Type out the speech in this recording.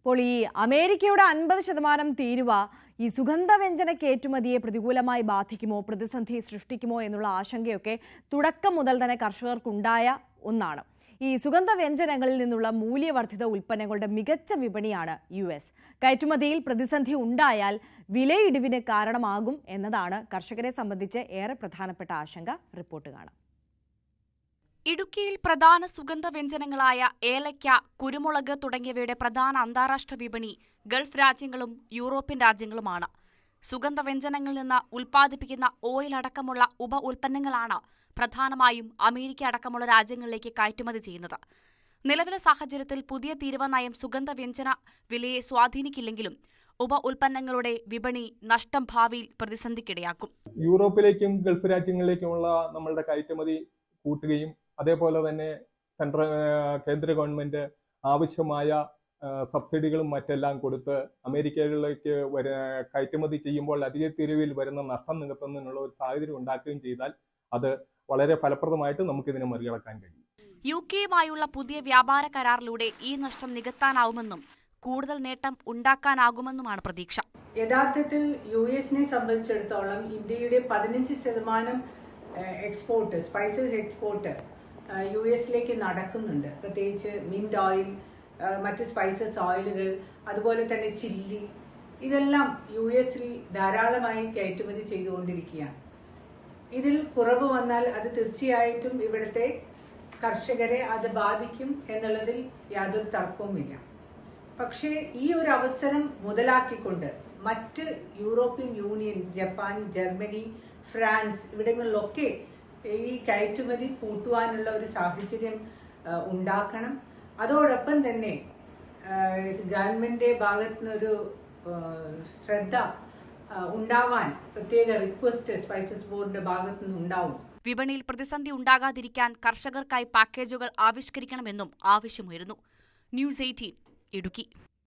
അപ്പോൾ ഈ അമേരിക്കയുടെ 50% തീരുവ ഈ സുഗന്ധവ്യഞ്ജന കയറ്റുമതിയെ പ്രതികൂലമായി ബാധിക്കുമോ, പ്രതിസന്ധി സൃഷ്ടിക്കുമോ എന്നുള്ള ആശങ്കയൊക്കെ തുടക്കം മുതൽ തന്നെ കർഷകർക്കുണ്ടായ ഒന്നാണ്. ഈ സുഗന്ധവ്യഞ്ജനങ്ങളിൽ നിന്നുള്ള മൂല്യവർദ്ധിത ഉൽപ്പന്നങ്ങളുടെ മികച്ച വിപണിയാണ് US. കയറ്റുമതിയിൽ പ്രതിസന്ധി ഉണ്ടായാൽ വിലയിടിവിന് കാരണമാകും എന്നതാണ് കർഷകരെ സംബന്ധിച്ച് ഏറെ പ്രധാനപ്പെട്ട ആശങ്ക. റിപ്പോർട്ട് കാണാം. ഇടുക്കിയിൽ പ്രധാന സുഗന്ധവ്യഞ്ജനങ്ങളായ ഏലയ്ക്ക, കുരുമുളക് തുടങ്ങിയവയുടെ പ്രധാന അന്താരാഷ്ട്ര വിപണി ഗൾഫ് രാജ്യങ്ങളും യൂറോപ്യൻ രാജ്യങ്ങളുമാണ്. സുഗന്ധവ്യഞ്ജനങ്ങളിൽ നിന്ന് ഉൽപ്പാദിപ്പിക്കുന്ന ഓയിൽ അടക്കമുള്ള ഉപ ഉൽപ്പന്നങ്ങളാണ് പ്രധാനമായും അമേരിക്ക അടക്കമുള്ള രാജ്യങ്ങളിലേക്ക് കയറ്റുമതി ചെയ്യുന്നത്. നിലവിലെ സാഹചര്യത്തിൽ പുതിയ തീരുവ നയം സുഗന്ധവ്യഞ്ജന വിലയെ സ്വാധീനിക്കില്ലെങ്കിലും ഉപ ഉൽപ്പന്നങ്ങളുടെ വിപണി നഷ്ടം ഭാവിയിൽ പ്രതിസന്ധിക്കിടയാക്കും. യൂറോപ്പിലേക്കും ഗൾഫ് രാജ്യങ്ങളിലേക്കുമുള്ള നമ്മളുടെ കയറ്റുമതി കൂട്ടുകയും അതേപോലെ തന്നെ കേന്ദ്ര ഗവൺമെന്റ് ആവശ്യമായ സബ്സിഡികളും മറ്റെല്ലാം കൊടുത്ത് അമേരിക്കയിലേക്ക് കയറ്റുമതി ചെയ്യുമ്പോൾ അധിക തീരുവയിൽ വരുന്ന നഷ്ടം നികത്തുന്നതിനുള്ള ഒരു സാഹചര്യം ഉണ്ടാക്കുകയും ചെയ്താൽ അത് വളരെ ഫലപ്രദമായിട്ട് നമുക്കിതിനെ മറികടക്കാൻ കഴിയും. UK-യുമായുള്ള പുതിയ വ്യാപാര കരാറിലൂടെ ഈ നഷ്ടം നികത്താനാവുമെന്നും കൂടുതൽ നേട്ടം ഉണ്ടാക്കാനാകുമെന്നുമാണ് പ്രതീക്ഷ. യഥാർത്ഥത്തിൽ US-നെ സംബന്ധിച്ചിടത്തോളം ഇന്ത്യയുടെ 15% എക്സ്പോർട്ട്, സ്പൈസസ് എക്സ്പോർട്ട് US-ലേക്ക് നടക്കുന്നുണ്ട്. പ്രത്യേകിച്ച് മിന്റ് ഓയിൽ, മറ്റ് സ്പൈസസ് ഓയിലുകൾ, അതുപോലെ തന്നെ ചില്ലി, ഇതെല്ലാം US-ൽ ധാരാളമായി കയറ്റുമതി ചെയ്തുകൊണ്ടിരിക്കുകയാണ്. ഇതിൽ കുറവ് വന്നാൽ അത് തീർച്ചയായിട്ടും ഇവിടുത്തെ കർഷകരെ അത് ബാധിക്കും എന്നുള്ളതിൽ യാതൊരു തർക്കവുമില്ല. പക്ഷേ ഈ ഒരു അവസരം മുതലാക്കിക്കൊണ്ട് മറ്റ് European Union, Japan, Germany, France ഇവിടങ്ങളിലൊക്കെ ഈ കയറ്റുമതി കൂട്ടുവാനുള്ള ഒരു സാഹചര്യം ഉണ്ടാക്കണം. അതോടൊപ്പം തന്നെ ഗവൺമെന്റിന്റെ ഭാഗത്തു നിന്നൊരു ശ്രദ്ധ ഉണ്ടാവാൻ പ്രത്യേക റിക്വസ്റ്റ് സ്പൈസസ് ബോർഡിന്റെ ഭാഗത്തു നിന്ന് ഉണ്ടാവും. വിപണിയിൽ പ്രതിസന്ധി ഉണ്ടാകാതിരിക്കാൻ കർഷകർക്കായി പാക്കേജുകൾ ആവിഷ്കരിക്കണമെന്നും ആവശ്യമുയരുന്നു. ന്യൂസ് 18 ഇടുക്കി.